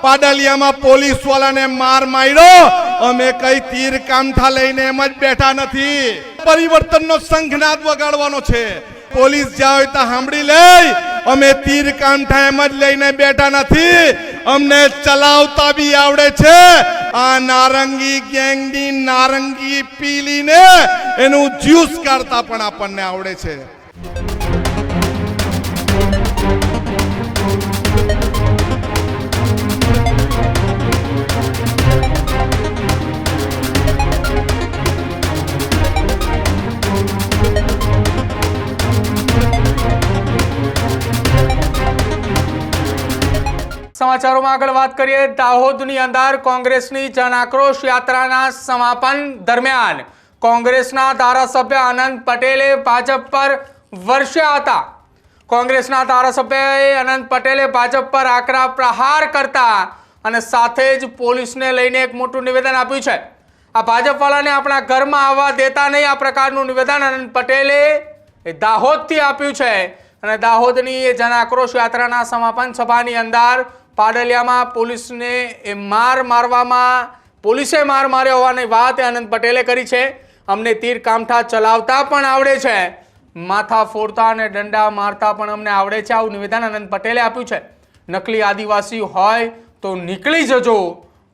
પાડલિયામાં police વાળાને માર માર્યો, અમે કઈ તીર કામઠા લઈને એમ જ બેઠા નથી. પરિવર્તનનો શંખનાદ વગાડવાનો છે. પોલીસ જાય તો સાંભળી લે, અમે તીર કામઠા એમ જ લઈને બેઠા નથી, અમને ચલાવતા બી આવડે છે. આ નારંગી ગેંગની નારંગી પીલીને એનું જ્યુસ કાઢતા પણ આપણને આવડે છે. સમાચારોમાં આગળ વાત કરીએ. દાહોદની અંદર કોંગ્રેસની જન આક્રોશ યાત્રાના સમાપન દરમિયાન કોંગ્રેસના ધારાસભ્ય અનંત પટેલે ભાજપ પર વર્ષ્યા હતા. કોંગ્રેસના ધારાસભ્યએ અનંત પટેલે ભાજપ પર આકરા પ્રહાર કરતા અને સાથે જ પોલીસને લઈને એક મોટું નિવેદન આપ્યું છે. આ ભાજપવાળાને આપણા ઘરમાં આવવા દેતા નહીં, આ પ્રકારનું નિવેદન અનંત પટેલે દાહોદથી આપ્યું છે. અને દાહોદની એ જન આક્રોશ યાત્રાના સમાપન સભાની અંદર પાડલિયામાં પોલીસે માર માર્યો હોવાની વાત અનંત પટેલે કરી છે. અમને તીર કામઠા ચલાવતા પણ આવડે છે, માથા ફોડતા અને દંડા મારતા પણ અમને આવડે છે, આવું નિવેદન અનંત પટેલે આપ્યું છે. નકલી આદિવાસી હોય તો નીકળી જજો,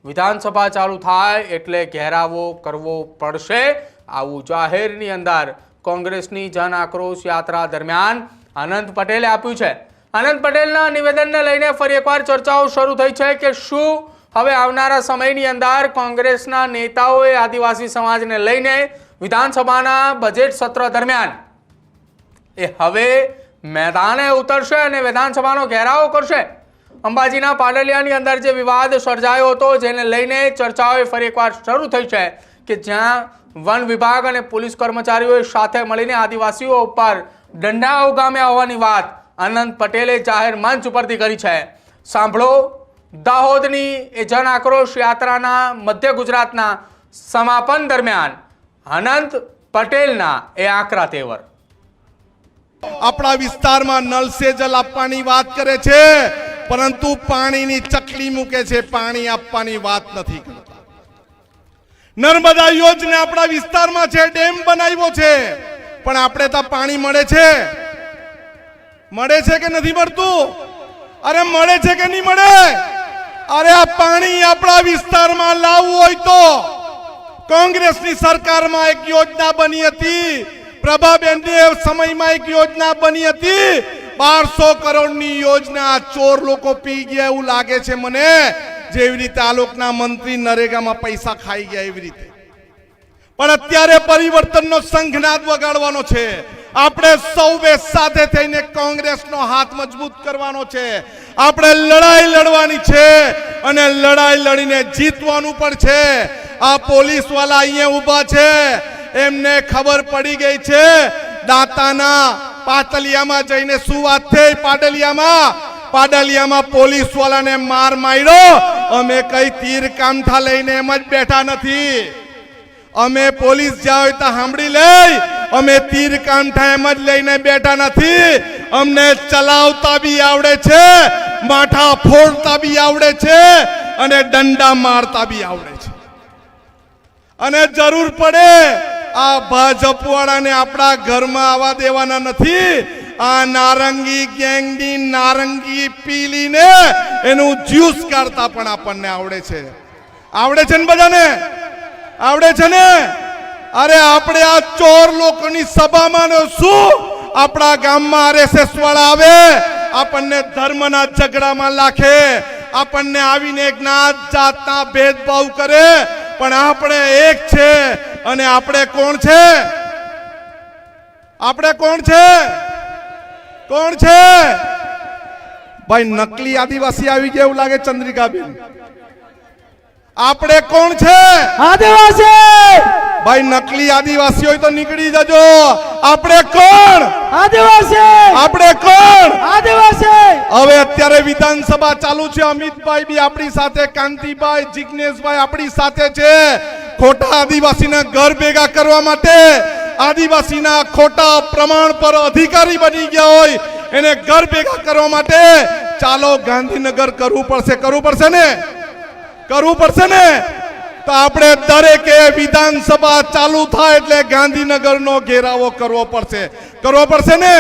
વિધાનસભા ચાલુ થાય એટલે ઘેરાવો કરવો પડશે, આવું જાહેરની અંદર કોંગ્રેસની જન આક્રોશ યાત્રા દરમિયાન અનંત પટેલે આપ્યું છે. અનંત પટેલના નિવેદનને લઈને ફરી એકવાર ચર્ચાઓ શરૂ થઈ છે કે શું હવે આવનારા સમયની અંદર કોંગ્રેસના નેતાઓએ આદિવાસી સમાજને લઈને વિધાનસભાના બજેટ સત્ર દરમિયાન એ હવે મેદાને ઉતરશે અને વિધાનસભાનો ઘેરાવો કરશે. અંબાજીના પાડલિયાની અંદર જે વિવાદ સર્જાયો હતો, જેને લઈને ચર્ચાઓ ફરી એકવાર શરૂ થઈ છે કે જ્યાં વન વિભાગ અને પોલીસ કર્મચારીઓએ સાથે મળીને આદિવાસીઓ ઉપર દંડા ઉગામ્યા હોવાની વાત અનંત પટેલે જાહેર મંચ ઉપરથી કરી છે. સાંભળો દાહોદની એ જન આક્રોશ યાત્રાના મધ્ય ગુજરાતના સમાપન દરમિયાન અનંત પટેલના એ આકરા તેવર. આપણા વિસ્તારમાં નળ સે જલ આપવાની વાત કરે છે, પરંતુ પાણીની ચકલી મૂકે છે, પાણી આપવાની વાત નથી કરતા. નર્મદા યોજના આપણા વિસ્તારમાં છે, ડેમ બનાવ્યો છે, પણ આપણે તો પાણી મળે છે કે નથી મળતું? અરે મળે છે કે નહીં મળે? અરે આ પાણી આપણા વિસ્તારમાં લાવવું હોય તો કોંગ્રેસની સરકારમાં એક યોજના બની હતી, પ્રભાબેનના સમયમાં એક યોજના બની હતી, 1200 કરોડની યોજના. ચોર લોકો પી ગયા એવું લાગે છે મને, જેવી રીતે આ લોકના મંત્રી નરેગામાં પૈસા ખાઈ ગયા એવી રીતે. પણ અત્યારે પરિવર્તનનો શંખનાદ વગાડવાનો છે. આપણે સૌએ સાથે થઈને કોંગ્રેસનો હાથ મજબૂત કરવાનો છે. આપણે લડાઈ લડવાની છે અને લડાઈ લડીને જીતવાનું પણ છે. આ પોલીસ વાળા અહીંયા ઊભા છે, એમને ખબર પડી ગઈ છે દાંતાના પાટલિયામાં જઈને શું વાત થઈ. પાડલિયામાં પોલીસ વાળાને માર માર્યો, અમે કઈ તીર કામઠા લઈને એમ જ બેઠા નથી, અમે પોલીસ જાય તો સાંભળી લે, અમે તીર કામઠા એમ જ લઈને બેઠા નથી, અમને ચલાવતા બી આવડે છે, માથા ફોડતા બી આવડે છે અને દંડા મારતા બી આવડે છે. અને જરૂર પડે આ ભાજપ વાળાને આપણા ઘરમાં આવવા દેવાના નથી. આ નારંગી ગેંગની નારંગી પીલીને એનું જ્યુસ કાઢતા પણ આપણને આવડે છે. આવડે છે ને બધાને? આવડે છે ને? અરે આપણે આ ચોર લોકોની સભામાં શું, આપણા ગામમાં આરએસએસ વાળા આવે, આપણને ધર્મના ઝઘડામાં લાખે, આપણને આવીને જ્ઞાત જાતના ભેદભાવ કરે, પણ આપણે એક છે. અને આપણે કોણ છે? આપણે કોણ છે? કોણ છે ભાઈ? નકલી આદિવાસી આવી ગયા એવું લાગે ચંદ્રિકાબેન. આપણે કોણ છે? આદિવાસી. ભાઈ નકલી આદિવાસી હોય તો નીકળી જજો. આપણે કોણ? આદિવાસી. આપણે કોણ? આદિવાસી. હવે અત્યારે વિધાનસભા ચાલુ છે, અમિતભાઈ બી આપણી સાથે, કાંતિભાઈ, જિગ્નેશભાઈ આપણી સાથે છે. ખોટા આદિવાસીના ઘર ભેગા કરવા માટે, આદિવાસીના ખોટા પ્રમાણ પર અધિકારી બની ગયા હોય એને ઘર ભેગા કરવા માટે ચાલો ગાંધીનગર કરવું પડશે ને કરવું પડશે ને તો આપણે દરેકે વિધાનસભા ચાલુ થાય એટલે ગાંધીનગરનો ઘેરાવો કરવો પડશે ને